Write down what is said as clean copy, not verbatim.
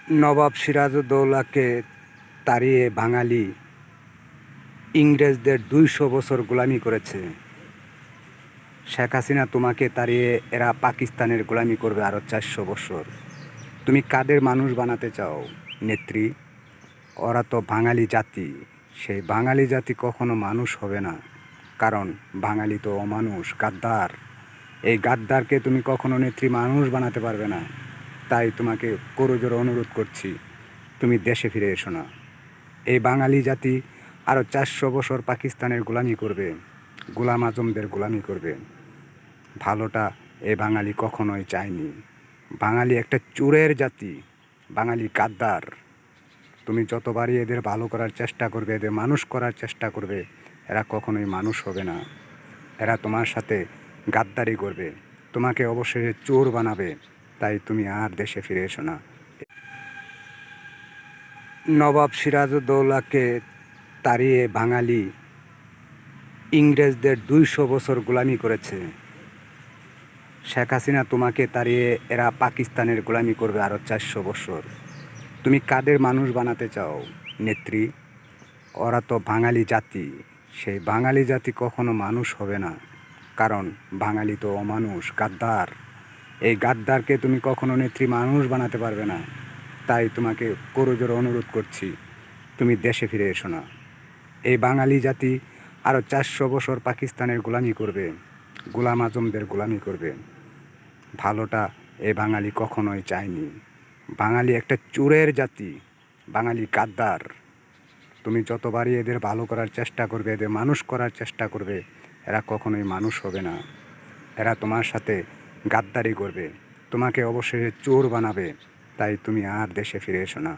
নবাব সিরাজউদ্দৌলাকে তাড়িয়ে বাঙালি ইংরেজদের ২০০ বছর গোলামি করেছে। শেখ হাসিনা তোমাকে তাড়িয়ে এরা পাকিস্তানের গোলামি করবে আরও ৪০০ বছর। তুমি কাদের মানুষ বানাতে চাও নেত্রী? ওরা তো বাঙালি জাতি। সেই বাঙালি জাতি কখনো মানুষ হবে না, কারণ বাঙালি তো অমানুষ, গাদ্দার। এই গাদ্দারকে তুমি কখনো নেত্রী মানুষ বানাতে পারবে না। তাই তোমাকে করজোড়ে অনুরোধ করছি, তুমি দেশে ফিরে এসো না। এই বাঙালি জাতি আরও ৪০০ বছর পাকিস্তানের গোলামি করবে, গোলাম আজমদের গোলামি করবে। ভালোটা এই বাঙালি কখনোই চায়নি। বাঙালি একটা চোরের জাতি, বাঙালি গাদ্দার। তুমি যতবারই এদের ভালো করার চেষ্টা করবে, এদের মানুষ করার চেষ্টা করবে, এরা কখনোই মানুষ হবে না। এরা তোমার সাথে গাদ্দারি করবে, তোমাকে অবশেষে চোর বানাবে। তাই তুমি আর দেশে ফিরে এসো না। নবাব সিরাজউদ্দৌলাকে তাড়িয়ে বাঙালি ইংরেজদের ২০০ বছর গোলামি করেছে। শেখ হাসিনা তোমাকে তাড়িয়ে এরা পাকিস্তানের গোলামি করবে আরও ৪০০ বছর। তুমি কাদের মানুষ বানাতে চাও নেত্রী? ওরা তো বাঙালি জাতি। সেই বাঙালি জাতি কখনো মানুষ হবে না, কারণ বাঙালি তো অমানুষ, গাদ্দার। এই গাদ্দারকে তুমি কখনো নেত্রী মানুষ বানাতে পারবে না। তাই তোমাকে করজোড়ে অনুরোধ করছি, তুমি দেশে ফিরে এসো না। এই বাঙালি জাতি আরও ৪০০ বছর পাকিস্তানের গোলামি করবে, গোলাম আজমদের গোলামি করবে। ভালোটা এই বাঙালি কখনোই চায়নি। বাঙালি একটা চোরের জাতি, বাঙালি গাদ্দার। তুমি যতবারই এদের ভালো করার চেষ্টা করবে, এদের মানুষ করার চেষ্টা করবে, এরা কখনোই মানুষ হবে না। এরা তোমার সাথে গাদ্দারি করবে, তোমাকে অবশেষে চোর বানাবে। তাই তুমি আর দেশে ফিরে এসো না।